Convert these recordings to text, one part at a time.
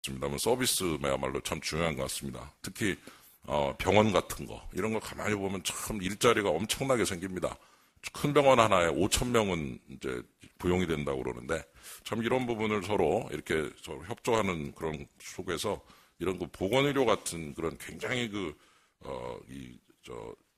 있습니다만 서비스야말로 참 중요한 것 같습니다. 특히 병원 같은 거 이런 거 가만히 보면 참 일자리가 엄청나게 생깁니다. 큰 병원 하나에 5,000명은 이제 고용이 된다고 그러는데 참 이런 부분을 서로 이렇게 서로 협조하는 그런 속에서 이런 그 보건의료 같은 그런 굉장히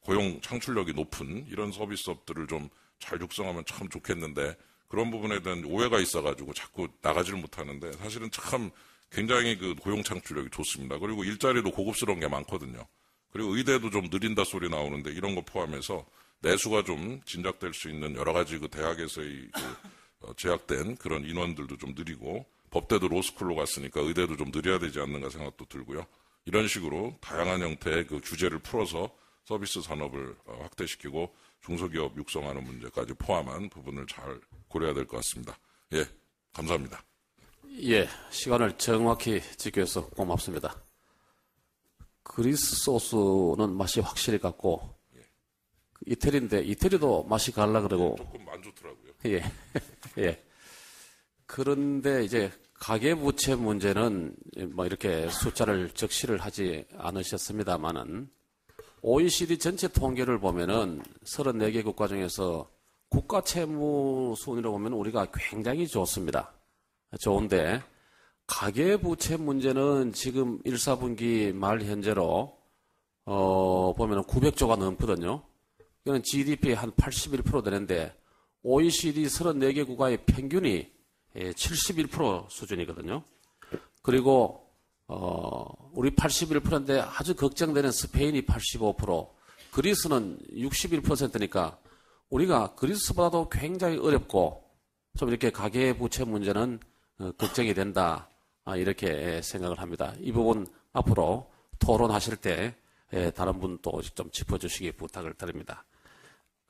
고용 창출력이 높은 이런 서비스업들을 좀 잘 육성하면 참 좋겠는데 그런 부분에 대한 오해가 있어가지고 자꾸 나가지를 못하는데 사실은 참 굉장히 그 고용 창출력이 좋습니다. 그리고 일자리도 고급스러운 게 많거든요. 그리고 의대도 좀 느린다 소리 나오는데 이런 거 포함해서 내수가 좀 진작될 수 있는 여러 가지 그 대학에서의 제약된 그런 인원들도 좀 느리고 법대도 로스쿨로 갔으니까 의대도 좀 느려야 되지 않는가 생각도 들고요. 이런 식으로 다양한 형태의 그 주제를 풀어서 서비스 산업을 확대시키고 중소기업 육성하는 문제까지 포함한 부분을 잘 고려해야 될 것 같습니다. 예, 감사합니다. 예, 시간을 정확히 지켜서 고맙습니다. 그리스 소스는 맛이 확실히 같고 이태리인데 이태리도 맛이 갈라 그러고 조금 안 좋더라고요. 예, 예. 그런데 이제 가계부채 문제는 뭐 이렇게 숫자를 적시를 하지 않으셨습니다만은 OECD 전체 통계를 보면은 34개 국가 중에서 국가 채무 순위로 보면 우리가 굉장히 좋습니다. 좋은데 가계부채 문제는 지금 1, 4분기 말 현재로 보면은 900조가 넘거든요. 이거는 GDP의 한 81% 되는데 OECD 34개 국가의 평균이 71% 수준이거든요. 그리고 우리 81%인데 아주 걱정되는 스페인이 85%, 그리스는 61%니까 우리가 그리스보다도 굉장히 어렵고 좀 이렇게 가계부채 문제는 걱정이 된다. 이렇게 생각을 합니다. 이 부분 앞으로 토론하실 때 다른 분도 좀 짚어주시기 부탁을 드립니다.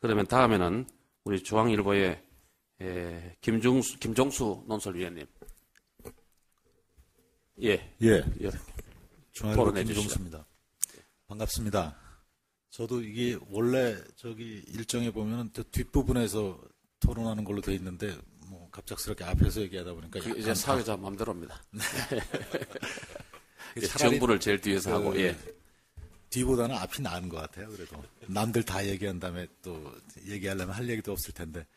그러면 다음에는 우리 중앙일보의 김종수 논설위원님. 예. 중앙일보 김종수입니다. 반갑습니다. 저도 이게 원래 일정에 보면은 뒷부분에서 토론하는 걸로 돼 있는데 뭐 갑작스럽게 앞에서 얘기하다 보니까 이제 사회자 마음대로입니다. 정부를 제일 뒤에서 하고 뒤보다는 앞이 나은 것 같아요. 그래도 남들 다 얘기한 다음에 또 얘기하려면 할 얘기도 없을 텐데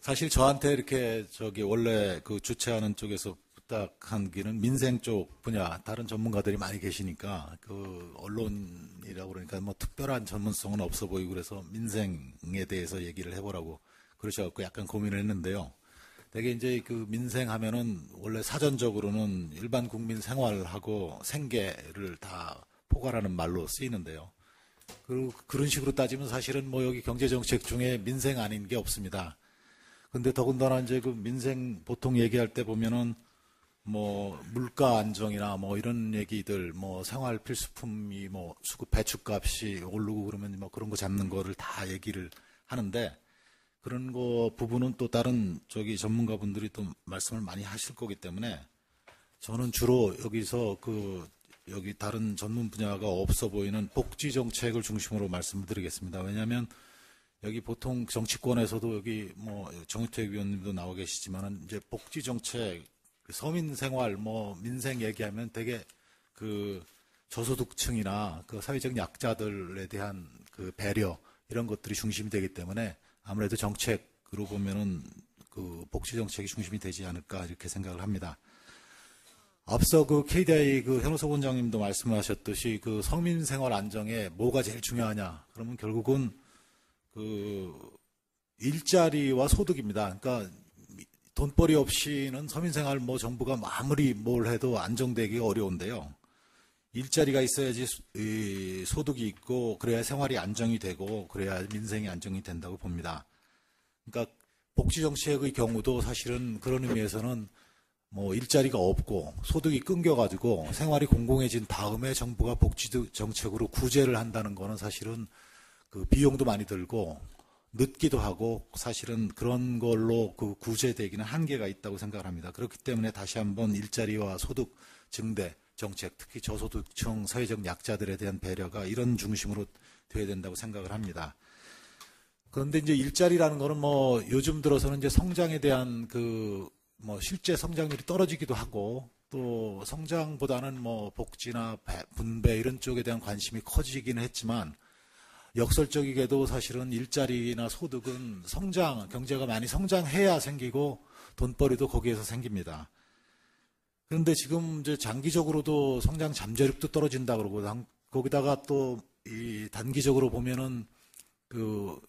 사실 저한테 이렇게 원래 그 주최하는 쪽에서 부탁한 길은 민생 쪽 분야 다른 전문가들이 많이 계시니까 그 언론이라고 그러니까 뭐 특별한 전문성은 없어 보이고 그래서 민생에 대해서 얘기를 해보라고 그러셔갖고 약간 고민을 했는데요. 되게 이제 그 민생 하면은 원래 사전적으로는 일반 국민 생활하고 생계를 다 포괄하는 말로 쓰이는데요. 그리고 그런 식으로 따지면 사실은 뭐 여기 경제정책 중에 민생 아닌 게 없습니다. 근데 더군다나 이제 그 민생 보통 얘기할 때 보면은 뭐 물가 안정이나 뭐 이런 얘기들 뭐 생활 필수품이 뭐 수급 배추값이 오르고 그러면 뭐 그런 거 잡는 거를 다 얘기를 하는데 그런 거 부분은 또 다른 전문가분들이 또 말씀을 많이 하실 거기 때문에 저는 주로 여기서 여기 다른 전문 분야가 없어 보이는 복지 정책을 중심으로 말씀을 드리겠습니다. 왜냐하면 여기 보통 정치권에서도 여기 뭐 정의택 위원님도 나와 계시지만은 이제 복지 정책, 서민 생활, 뭐 민생 얘기하면 되게 그 저소득층이나 그 사회적 약자들에 대한 그 배려 이런 것들이 중심이 되기 때문에 아무래도 정책으로 보면은 그 복지 정책이 중심이 되지 않을까 이렇게 생각을 합니다. 앞서 그 KDI 그 현우석 원장님도 말씀하셨듯이 그 서민 생활 안정에 뭐가 제일 중요하냐? 그러면 결국은 그 일자리와 소득입니다. 그러니까 돈벌이 없이는 서민 생활 뭐 정부가 아무리 뭘 해도 안정되기가 어려운데요. 일자리가 있어야지 소득이 있고 그래야 생활이 안정이 되고 그래야 민생이 안정이 된다고 봅니다. 그러니까 복지 정책의 경우도 사실은 그런 의미에서는 뭐 일자리가 없고 소득이 끊겨가지고 생활이 공공해진 다음에 정부가 복지 정책으로 구제를 한다는 거는 사실은 그 비용도 많이 들고 늦기도 하고 사실은 그런 걸로 그 구제되기는 한계가 있다고 생각을 합니다. 그렇기 때문에 다시 한번 일자리와 소득 증대 정책, 특히 저소득층 사회적 약자들에 대한 배려가 이런 중심으로 돼야 된다고 생각을 합니다. 그런데 이제 일자리라는 거는 뭐 요즘 들어서는 이제 성장에 대한 그 뭐 실제 성장률이 떨어지기도 하고 또 성장보다는 뭐 복지나 분배 이런 쪽에 대한 관심이 커지기는 했지만 역설적이게도 사실은 일자리나 소득은 경제가 많이 성장해야 생기고 돈벌이도 거기에서 생깁니다. 그런데 지금 이제 장기적으로도 성장 잠재력도 떨어진다 그러고 거기다가 또 이 단기적으로 보면은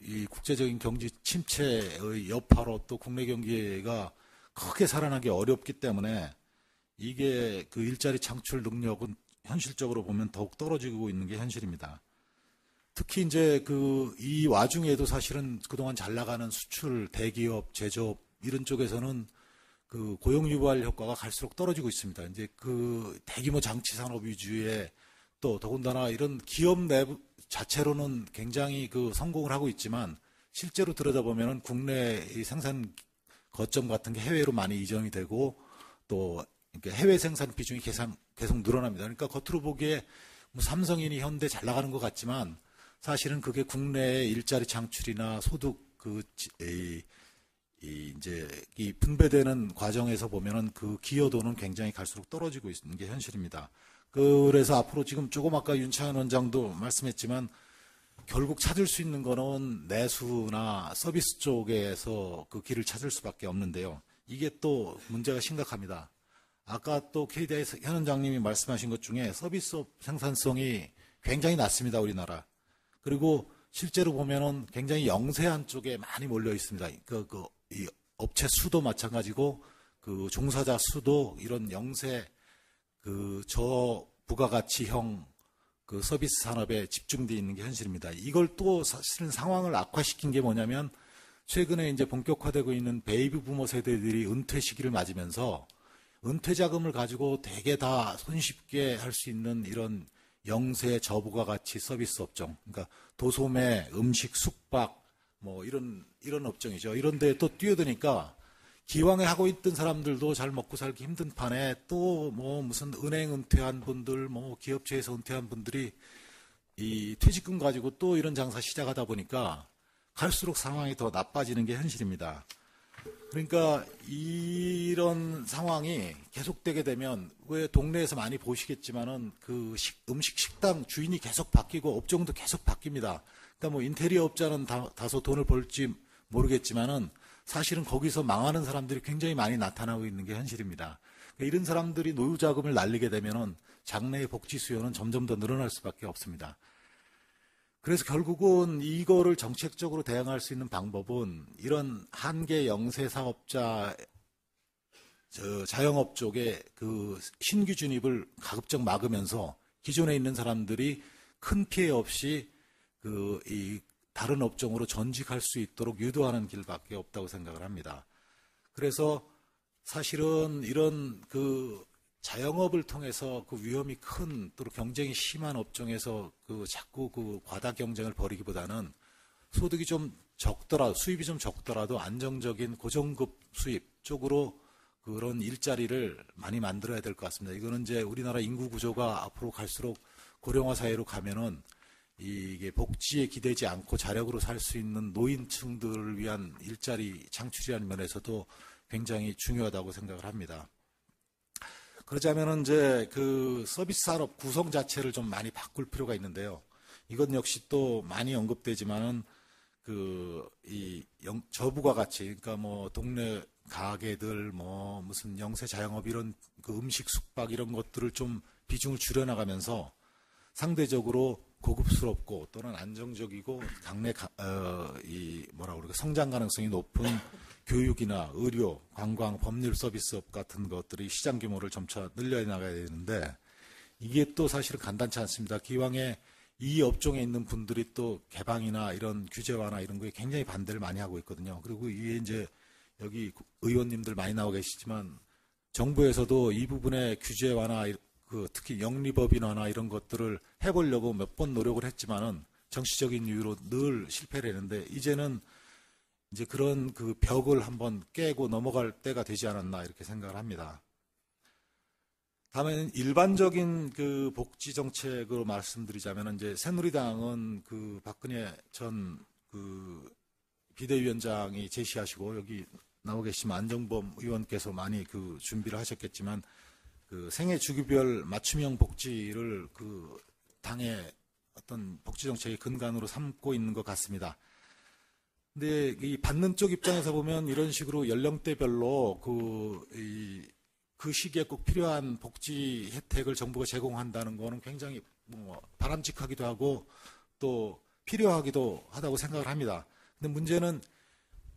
이 국제적인 경제 침체의 여파로 또 국내 경기가 크게 살아나기 어렵기 때문에 이게 그 일자리 창출 능력은 현실적으로 보면 더욱 떨어지고 있는 게 현실입니다. 특히 이제 이 와중에도 사실은 그동안 잘 나가는 수출, 대기업, 제조업 이런 쪽에서는 그 고용 유발 효과가 갈수록 떨어지고 있습니다. 이제 그 대규모 장치 산업 위주의 또 더군다나 이런 기업 내부 자체로는 굉장히 성공을 하고 있지만 실제로 들여다보면은 국내 이 생산 거점 같은 게 해외로 많이 이전이 되고 또 해외 생산 비중이 계속 늘어납니다. 그러니까 겉으로 보기에 뭐 삼성이니 현대 잘 나가는 것 같지만 사실은 그게 국내의 일자리 창출이나 소득 이제 이 분배되는 과정에서 보면은 그 기여도는 굉장히 갈수록 떨어지고 있는 게 현실입니다. 그래서 앞으로 지금 조금 아까 윤창현 원장도 말씀했지만 결국 찾을 수 있는 거는 내수나 서비스 쪽에서 그 길을 찾을 수밖에 없는데요. 이게 또 문제가 심각합니다. 아까 또 KDI 현 원장님이 말씀하신 것 중에 서비스업 생산성이 굉장히 낮습니다, 우리나라. 그리고 실제로 보면은 굉장히 영세한 쪽에 많이 몰려 있습니다. 이 업체 수도 마찬가지고 그 종사자 수도 이런 영세 저부가가치형 서비스 산업에 집중되어 있는 게 현실입니다. 이걸 또 사실은 상황을 악화시킨 게 뭐냐면 최근에 이제 본격화되고 있는 베이비 부머 세대들이 은퇴 시기를 맞으면서 은퇴 자금을 가지고 되게 다 손쉽게 할 수 있는 이런 영세 저부가가치 서비스 업종, 그러니까 도소매, 음식, 숙박 뭐 이런 업종이죠. 이런 데에 또 뛰어드니까 기왕에 하고 있던 사람들도 잘 먹고 살기 힘든 판에 또 뭐 무슨 은행 은퇴한 분들, 뭐 기업체에서 은퇴한 분들이 이 퇴직금 가지고 또 이런 장사 시작하다 보니까 갈수록 상황이 더 나빠지는 게 현실입니다. 그러니까 이런 상황이 계속되게 되면 왜 동네에서 많이 보시겠지만은 그 음식 식당 주인이 계속 바뀌고 업종도 계속 바뀝니다. 그러니까 뭐 인테리어 업자는 다소 돈을 벌지 모르겠지만은 사실은 거기서 망하는 사람들이 굉장히 많이 나타나고 있는 게 현실입니다. 그러니까 이런 사람들이 노후 자금을 날리게 되면은 장래의 복지 수요는 점점 더 늘어날 수밖에 없습니다. 그래서 결국은 이거를 정책적으로 대응할 수 있는 방법은 이런 한계 영세 사업자 자영업 쪽에 그 신규 진입을 가급적 막으면서 기존에 있는 사람들이 큰 피해 없이 이 다른 업종으로 전직할 수 있도록 유도하는 길밖에 없다고 생각을 합니다. 그래서 사실은 이런 자영업을 통해서 그 위험이 큰 또 경쟁이 심한 업종에서 자꾸 과다 경쟁을 벌이기보다는 소득이 좀 적더라도 수입이 좀 적더라도 안정적인 고정급 수입 쪽으로 그런 일자리를 많이 만들어야 될 것 같습니다. 이거는 이제 우리나라 인구 구조가 앞으로 갈수록 고령화 사회로 가면은 이게 복지에 기대지 않고 자력으로 살 수 있는 노인층들을 위한 일자리 창출이라는 면에서도 굉장히 중요하다고 생각을 합니다. 그러자면은 이제 서비스 산업 구성 자체를 좀 많이 바꿀 필요가 있는데요. 이건 역시 또 많이 언급되지만은 저부가 가치, 그러니까 뭐 동네 가게들, 뭐 무슨 영세 자영업 이런 음식 숙박 이런 것들을 좀 비중을 줄여나가면서 상대적으로 고급스럽고 또는 안정적이고 당내 성장 가능성이 높은 교육이나 의료, 관광, 법률 서비스업 같은 것들이 시장 규모를 점차 늘려 나가야 되는데 이게 또 사실은 간단치 않습니다. 기왕에 이 업종에 있는 분들이 또 개방이나 이런 규제 완화 이런 거에 굉장히 반대를 많이 하고 있거든요. 그리고 이게 이제 여기 의원님들 많이 나오고 계시지만 정부에서도 이 부분의 규제 완화 특히 영리법인 완화 이런 것들을 해보려고 몇 번 노력을 했지만은 정치적인 이유로 늘 실패를 했는데 이제는 이제 그런 벽을 한번 깨고 넘어갈 때가 되지 않았나 이렇게 생각을 합니다. 다음에는 일반적인 복지 정책으로 말씀드리자면 이제 새누리당은 박근혜 전 비대위원장이 제시하시고 여기 나오 계시면 안정범 의원께서 많이 준비를 하셨겠지만 그 생애 주기별 맞춤형 복지를 그 당의 어떤 복지 정책의 근간으로 삼고 있는 것 같습니다. 근데 이 받는 쪽 입장에서 보면 이런 식으로 연령대별로 그 시기에 꼭 필요한 복지 혜택을 정부가 제공한다는 거는 굉장히 뭐 바람직하기도 하고 또 필요하기도 하다고 생각을 합니다. 근데 문제는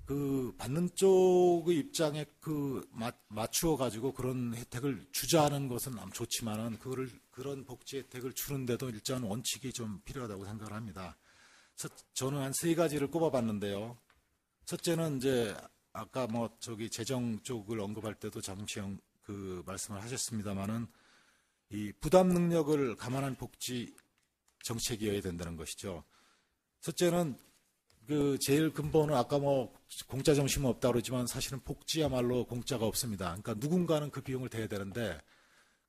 그 받는 쪽의 입장에 그 맞추어 가지고 그런 혜택을 주자는 것은 좋지만은 그런 복지 혜택을 주는데도 일정한 원칙이 좀 필요하다고 생각을 합니다. 저는 한 3가지를 꼽아봤는데요. 첫째는 이제 아까 뭐 재정 쪽을 언급할 때도 잠시 그 말씀을 하셨습니다만은 이 부담 능력을 감안한 복지 정책이어야 된다는 것이죠. 첫째는 그 제일 근본은 아까 뭐 공짜 점심은 없다 그러지만 사실은 복지야말로 공짜가 없습니다. 그러니까 누군가는 그 비용을 대야 되는데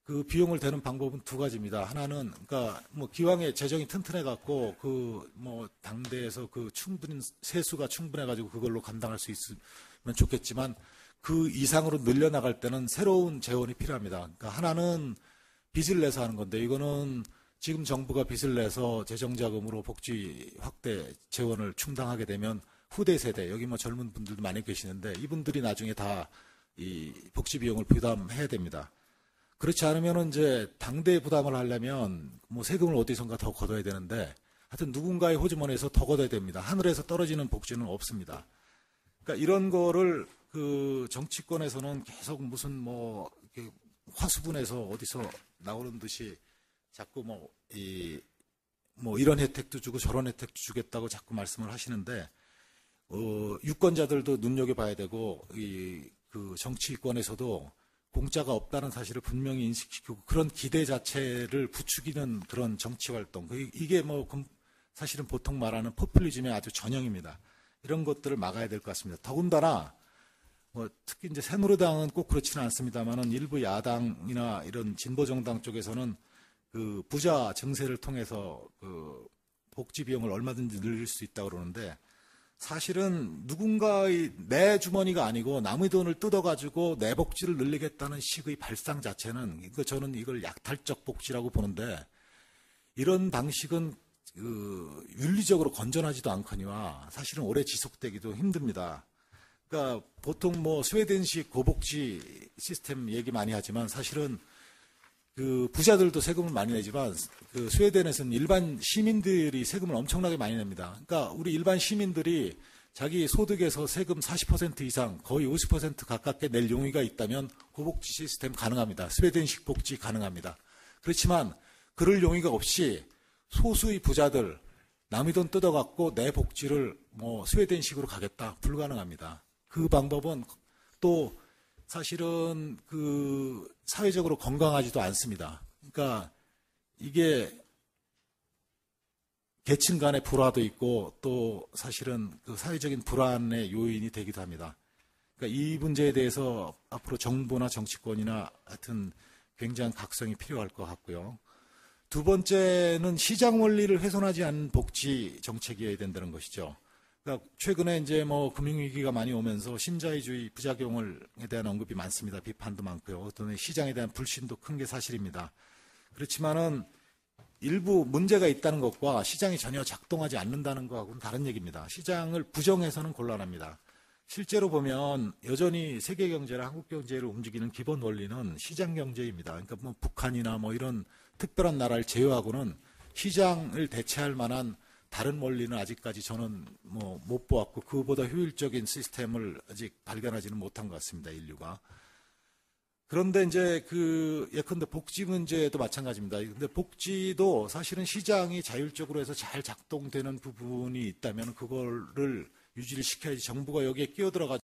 그 비용을 대는 방법은 2가지입니다. 하나는 그러니까 뭐 기왕에 재정이 튼튼해 갖고 그 뭐 당대에서 그 세수가 충분해 가지고 그걸로 감당할 수 있으면 좋겠지만 그 이상으로 늘려나갈 때는 새로운 재원이 필요합니다. 그러니까 하나는 빚을 내서 하는 건데 이거는 지금 정부가 빚을 내서 재정자금으로 복지 확대 재원을 충당하게 되면 후대 세대, 여기 뭐 젊은 분들도 많이 계시는데 이분들이 나중에 다 이 복지 비용을 부담해야 됩니다. 그렇지 않으면 이제 당대 부담을 하려면 뭐 세금을 어디선가 더 걷어야 되는데 하여튼 누군가의 호주머니에서 더 걷어야 됩니다. 하늘에서 떨어지는 복지는 없습니다. 그러니까 이런 거를 그 정치권에서는 계속 무슨 뭐 화수분에서 어디서 나오는 듯이 자꾸 뭐 이런 혜택도 주고 저런 혜택도 주겠다고 자꾸 말씀을 하시는데 유권자들도 눈여겨봐야 되고 그 정치권에서도 공짜가 없다는 사실을 분명히 인식시키고 그런 기대 자체를 부추기는 그런 정치 활동 이게 뭐 사실은 보통 말하는 포퓰리즘의 아주 전형입니다. 이런 것들을 막아야 될 것 같습니다. 더군다나 뭐 특히 이제 새누리당은 꼭 그렇지는 않습니다만은 일부 야당이나 이런 진보 정당 쪽에서는 그 부자 증세를 통해서 그 복지 비용을 얼마든지 늘릴 수 있다고 그러는데 사실은 누군가의 내 주머니가 아니고 남의 돈을 뜯어가지고 내 복지를 늘리겠다는 식의 발상 자체는 저는 이걸 약탈적 복지라고 보는데 이런 방식은 그 윤리적으로 건전하지도 않거니와 사실은 오래 지속되기도 힘듭니다. 그러니까 보통 뭐 스웨덴식 고복지 시스템 얘기 많이 하지만 사실은 그 부자들도 세금을 많이 내지만 그 스웨덴에서는 일반 시민들이 세금을 엄청나게 많이 냅니다. 그러니까 우리 일반 시민들이 자기 소득에서 세금 40% 이상 거의 50% 가깝게 낼 용의가 있다면 고복지 시스템 가능합니다. 스웨덴식 복지 가능합니다. 그렇지만 그럴 용의가 없이 소수의 부자들 남의 돈 뜯어갖고 내 복지를 뭐 스웨덴식으로 가겠다 불가능합니다. 그 방법은 또 사실은 그 사회적으로 건강하지도 않습니다. 그러니까 이게 계층 간의 불화도 있고 또 사실은 그 사회적인 불안의 요인이 되기도 합니다. 그러니까 이 문제에 대해서 앞으로 정부나 정치권이나 하여튼 굉장한 각성이 필요할 것 같고요. 2번째는 시장 원리를 훼손하지 않는 복지 정책이어야 된다는 것이죠. 그러니까 최근에 이제 뭐 금융위기가 많이 오면서 신자유주의 부작용에 대한 언급이 많습니다. 비판도 많고요. 또 시장에 대한 불신도 큰 게 사실입니다. 그렇지만은 일부 문제가 있다는 것과 시장이 전혀 작동하지 않는다는 것하고는 다른 얘기입니다. 시장을 부정해서는 곤란합니다. 실제로 보면 여전히 세계 경제나 한국 경제를 움직이는 기본 원리는 시장 경제입니다. 그러니까 뭐 북한이나 뭐 이런 특별한 나라를 제외하고는 시장을 대체할 만한 다른 원리는 아직까지 저는 뭐 못 보았고 그보다 효율적인 시스템을 아직 발견하지는 못한 것 같습니다. 인류가. 그런데 이제 예컨대 복지 문제도 마찬가지입니다. 근데 복지도 사실은 시장이 자율적으로 해서 잘 작동되는 부분이 있다면 그거를 유지를 시켜야지 정부가 여기에 끼어들어가